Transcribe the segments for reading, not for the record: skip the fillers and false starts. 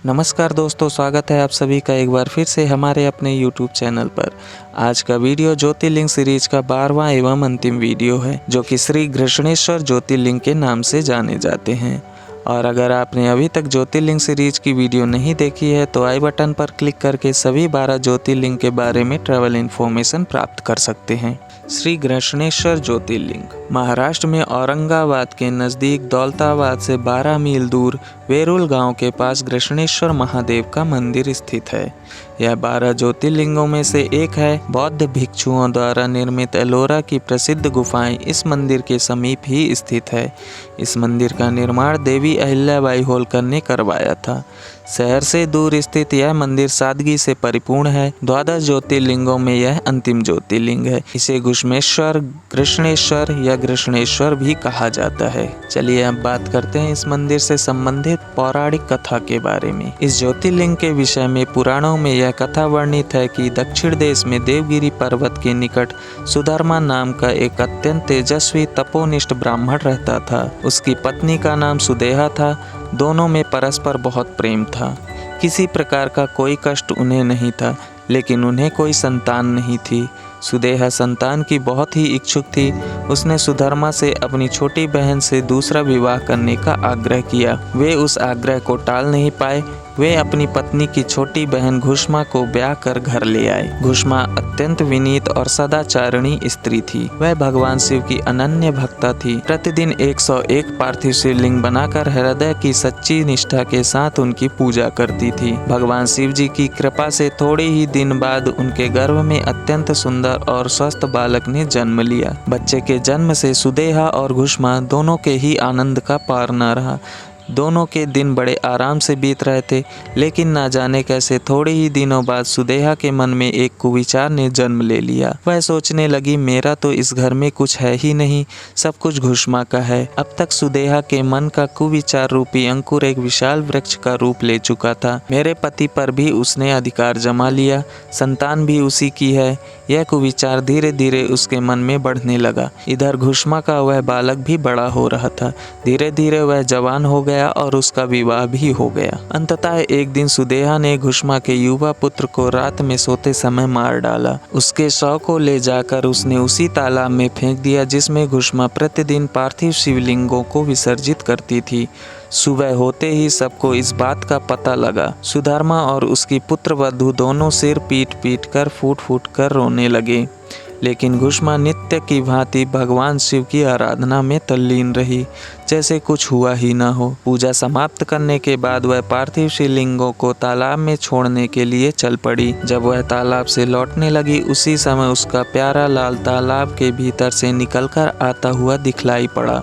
नमस्कार दोस्तों, स्वागत है आप सभी का एक बार फिर से हमारे अपने YouTube चैनल पर। आज का वीडियो ज्योतिर्लिंग सीरीज का 12वां एवं अंतिम वीडियो है, जो कि श्री घृष्णेश्वर ज्योतिर्लिंग के नाम से जाने जाते हैं। और अगर आपने अभी तक ज्योतिर्लिंग सीरीज की वीडियो नहीं देखी है तो आई बटन पर क्लिक करके सभी 12 ज्योतिर्लिंग के बारे में ट्रैवल इन्फॉर्मेशन प्राप्त कर सकते हैं। श्री घृष्णेश्वर ज्योतिर्लिंग महाराष्ट्र में औरंगाबाद के नज़दीक दौलताबाद से 12 मील दूर वेरुल गांव के पास घृष्णेश्वर महादेव का मंदिर स्थित है। यह 12 ज्योतिर्लिंगों में से एक है। बौद्ध भिक्षुओं द्वारा निर्मित एलोरा की प्रसिद्ध गुफाएं इस मंदिर के समीप ही स्थित है। इस मंदिर का निर्माण देवी अहिल्याबाई होलकर ने करवाया था। शहर से दूर स्थित यह मंदिर सादगी से परिपूर्ण है। 12 ज्योतिर्लिंगों में यह अंतिम ज्योतिर्लिंग है। इसे घुश्मेश्वर, कृष्णेश्वर या कृष्णेश्वर भी कहा जाता है। चलिए अब बात करते हैं इस मंदिर से संबंधित पौराणिक कथा के बारे में। इस ज्योतिर्लिंग के विषय में पुराणों में यह कथा वर्णित है कि दक्षिण देश में देवगिरी पर्वत के निकट सुधर्मा नाम का एक अत्यंत तेजस्वी तपोनिष्ठ ब्राह्मण रहता था। उसकी पत्नी का नाम सुदेहा था। दोनों में परस्पर बहुत प्रेम था। किसी प्रकार का कोई कष्ट उन्हें नहीं था, लेकिन उन्हें कोई संतान नहीं थी। सुदेहा संतान की बहुत ही इच्छुक थी। उसने सुधर्मा से अपनी छोटी बहन से दूसरा विवाह करने का आग्रह किया। वे उस आग्रह को टाल नहीं पाए। वे अपनी पत्नी की छोटी बहन घुष्मा को ब्याह कर घर ले आए। घुष्मा अत्यंत विनीत और सदाचारिणी स्त्री थी। वह भगवान शिव की अनन्य भक्ता थी। प्रतिदिन 101 पार्थिव शिवलिंग बनाकर हृदय की सच्ची निष्ठा के साथ उनकी पूजा करती थी। भगवान शिव जी की कृपा से थोड़े ही दिन बाद उनके गर्भ में अत्यंत सुंदर और स्वस्थ बालक ने जन्म लिया। बच्चे के जन्म से सुदेहा और घुष्मा दोनों के ही आनंद का पार न रहा। दोनों के दिन बड़े आराम से बीत रहे थे, लेकिन ना जाने कैसे थोड़े ही दिनों बाद सुदेहा के मन में एक कुविचार ने जन्म ले लिया। वह सोचने लगी, मेरा तो इस घर में कुछ है ही नहीं, सब कुछ घुष्मा का है। अब तक सुदेहा के मन का कुविचार रूपी अंकुर एक विशाल वृक्ष का रूप ले चुका था। मेरे पति पर भी उसने अधिकार जमा लिया, संतान भी उसी की है। यह कुविचार धीरे धीरे उसके मन में बढ़ने लगा। इधर घुष्मा का वह बालक भी बड़ा हो रहा था। धीरे धीरे वह जवान हो गया और उसका विवाह भी हो गया। अंततः एक दिन सुदेहा ने घुष्मा के युवा पुत्र को रात में सोते समय मार डाला। उसके शव को ले जाकर उसने उसी तालाब में फेंक दिया जिसमें घुष्मा प्रतिदिन पार्थिव शिवलिंगों को विसर्जित करती थी। सुबह होते ही सबको इस बात का पता लगा। सुधर्मा और उसकी पुत्र वधू दोनों सिर पीट पीट कर फूट फूट कर रोने लगे, लेकिन घुष्मा नित्य की भांति भगवान शिव की आराधना में तल्लीन रही, जैसे कुछ हुआ ही न हो। पूजा समाप्त करने के बाद वह पार्थिव शिवलिंगों को तालाब में छोड़ने के लिए चल पड़ी। जब वह तालाब से लौटने लगी, उसी समय उसका प्यारा लाल तालाब के भीतर से निकलकर आता हुआ दिखलाई पड़ा।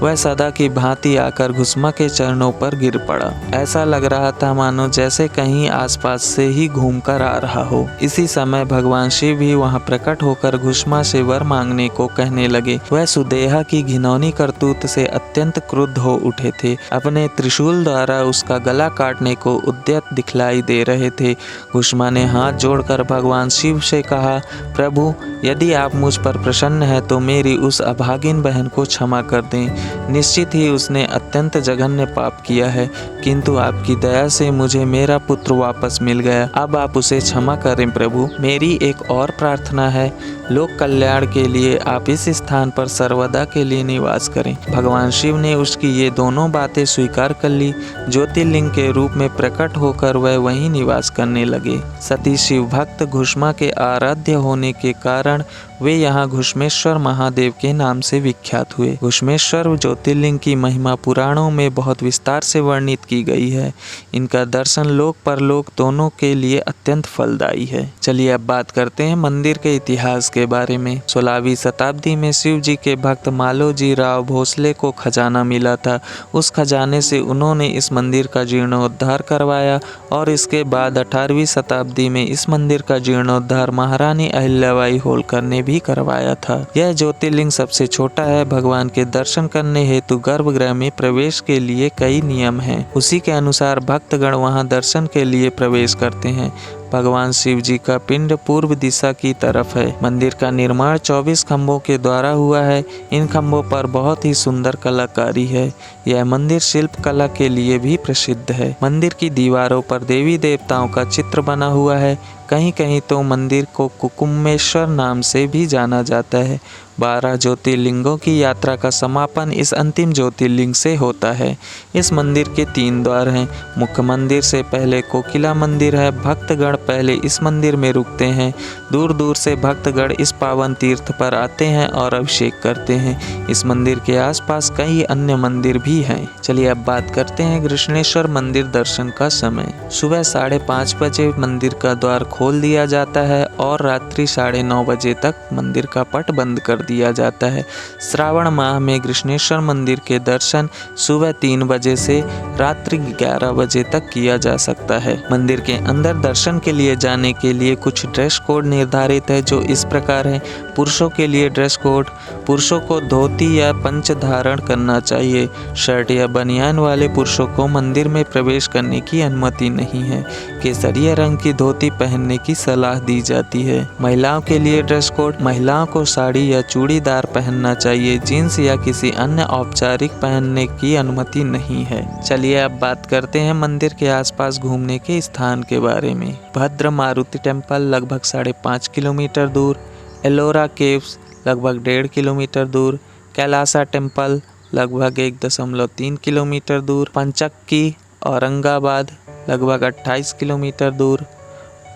वह सदा की भांति आकर घुष्मा के चरणों पर गिर पड़ा। ऐसा लग रहा था मानो जैसे कहीं आसपास से ही घूमकर आ रहा हो। इसी समय भगवान शिव भी वहां प्रकट होकर घुष्मा से वर मांगने को कहने लगे। वह सुदेहा की घिनौनी करतूत से अत्यंत क्रुद्ध हो उठे थे। अपने त्रिशूल द्वारा उसका गला काटने को उद्यत दिखलाई दे रहे थे। घुष्मा ने हाथ जोड़कर भगवान शिव से कहा, प्रभु, यदि आप मुझ पर प्रसन्न हैं तो मेरी उस अभागिन बहन को क्षमा कर दें। निश्चित ही उसने अत्यंत जघन्य पाप किया है, किंतु आपकी दया से मुझे मेरा पुत्र वापस मिल गया। अब आप उसे क्षमा करें प्रभु। मेरी एक और प्रार्थना है, लोक कल्याण के लिए आप इस स्थान पर सर्वदा के लिए निवास करें। भगवान शिव ने उसकी ये दोनों बातें स्वीकार कर ली। ज्योतिर्लिंग के रूप में प्रकट होकर वह वहीं निवास करने लगे। सती शिव भक्त घुष्मा के आराध्य होने के कारण वे यहाँ घुश्मेश्वर महादेव के नाम से विख्यात हुए। घुश्मेश्वर ज्योतिर्लिंग की महिमा पुराणों में बहुत विस्तार से वर्णित की गई है। इनका दर्शन लोक परलोक दोनों के लिए अत्यंत फलदायी है। चलिए अब बात करते हैं मंदिर के इतिहास के बारे में। 16वीं शताब्दी में शिव जी के भक्त मालोजी राव भोसले को खजाना मिला था। उस खजाने से उन्होंने इस मंदिर का जीर्णोद्धार करवाया और इसके बाद 18वीं शताब्दी में इस मंदिर का जीर्णोद्धार महारानी अहिल्याबाई होलकर ने भी करवाया था। यह ज्योतिर्लिंग सबसे छोटा है। भगवान के दर्शन करने हेतु गर्भगृह में प्रवेश के लिए कई नियम हैं। उसी के अनुसार भक्तगण वहां दर्शन के लिए प्रवेश करते हैं। भगवान शिव जी का पिंड पूर्व दिशा की तरफ है। मंदिर का निर्माण 24 खंभों के द्वारा हुआ है। इन खंभों पर बहुत ही सुंदर कलाकारी है। यह मंदिर शिल्प कला के लिए भी प्रसिद्ध है। मंदिर की दीवारों पर देवी देवताओं का चित्र बना हुआ है। कहीं कहीं तो मंदिर को कुकुमेश्वर नाम से भी जाना जाता है। 12 ज्योतिर्लिंगों की यात्रा का समापन इस अंतिम ज्योतिर्लिंग से होता है। इस मंदिर के 3 द्वार हैं। मुख्य मंदिर से पहले कोकिला मंदिर है। भक्तगण पहले इस मंदिर में रुकते हैं। दूर दूर से भक्तगण इस पावन तीर्थ पर आते हैं और अभिषेक करते हैं। इस मंदिर के आसपास कई अन्य मंदिर भी हैं। चलिए अब बात करते हैं कृष्णेश्वर मंदिर दर्शन का समय। सुबह 5:30 बजे मंदिर का द्वार खोल दिया जाता है और रात्रि 9:30 बजे तक मंदिर का पट बंद कर दिया जाता है। श्रावण माह में कृष्णेश्वर मंदिर के दर्शन सुबह 3 बजे से रात्रि 11 बजे तक किया जा सकता है। मंदिर के अंदर दर्शन के लिए जाने के लिए कुछ ड्रेस कोड निर्धारित है, जो इस प्रकार है। पुरुषों के लिए ड्रेस कोड: पुरुषों को धोती या पंच धारण करना चाहिए। शर्ट या बनियान वाले पुरुषों को मंदिर में प्रवेश करने की अनुमति नहीं है। केसरिया रंग की धोती पहनने की सलाह दी जाती है। महिलाओं के लिए ड्रेस कोड: महिलाओं को साड़ी या चूड़ीदार पहनना चाहिए। जींस या किसी अन्य औपचारिक पहनने की अनुमति नहीं है। चलिए अब बात करते हैं मंदिर के आसपास घूमने के स्थान के बारे में। भद्र मारुति टेम्पल लगभग 5.5 किलोमीटर दूर, एलोरा केव्स लगभग 1.5 किलोमीटर दूर, कैलासा टेम्पल लगभग 1.3 किलोमीटर दूर, पंचक्की औरंगाबाद लगभग 28 किलोमीटर दूर,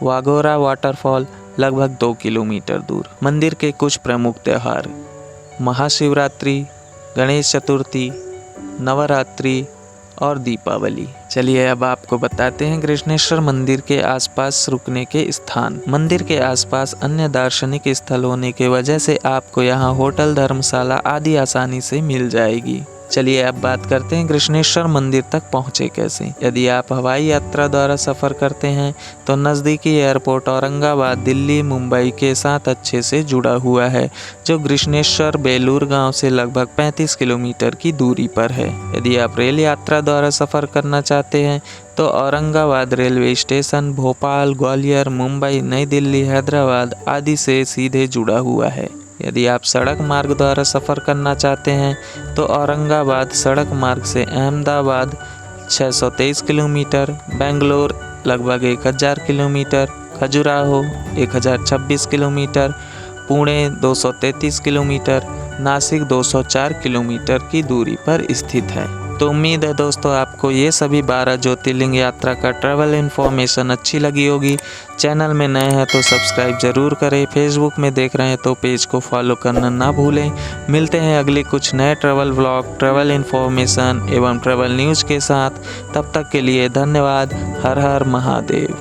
वाघोरा वाटरफॉल लगभग 2 किलोमीटर दूर। मंदिर के कुछ प्रमुख त्यौहार: महाशिवरात्रि, गणेश चतुर्थी, नवरात्रि और दीपावली। चलिए अब आपको बताते हैं कृष्णेश्वर मंदिर के आसपास रुकने के स्थान। मंदिर के आसपास अन्य दार्शनिक स्थल होने की वजह से आपको यहाँ होटल, धर्मशाला आदि आसानी से मिल जाएगी। चलिए अब बात करते हैं कृष्णेश्वर मंदिर तक पहुँचे कैसे। यदि आप हवाई यात्रा द्वारा सफ़र करते हैं तो नज़दीकी एयरपोर्ट औरंगाबाद, दिल्ली, मुंबई के साथ अच्छे से जुड़ा हुआ है, जो कृष्णेश्वर बेलूर गांव से लगभग 35 किलोमीटर की दूरी पर है। यदि आप रेल यात्रा द्वारा सफ़र करना चाहते हैं तो औरंगाबाद रेलवे स्टेशन भोपाल, ग्वालियर, मुंबई, नई दिल्ली, हैदराबाद आदि से सीधे जुड़ा हुआ है। यदि आप सड़क मार्ग द्वारा सफ़र करना चाहते हैं तो औरंगाबाद सड़क मार्ग से अहमदाबाद 623 किलोमीटर, बेंगलोर लगभग 1000 kilometre, Khajuraho 1026 kilometre, Pune 233 kilometre, Nashik 204 kilometre की दूरी पर स्थित है। तो उम्मीद है दोस्तों आपको ये सभी 12 ज्योतिर्लिंग यात्रा का ट्रैवल इन्फॉर्मेशन अच्छी लगी होगी। चैनल में नए हैं तो सब्सक्राइब ज़रूर करें। फेसबुक में देख रहे हैं तो पेज को फॉलो करना ना भूलें। मिलते हैं अगले कुछ नए ट्रैवल व्लॉग, ट्रैवल इन्फॉर्मेशन एवं ट्रैवल न्यूज़ के साथ। तब तक के लिए धन्यवाद। हर हर महादेव।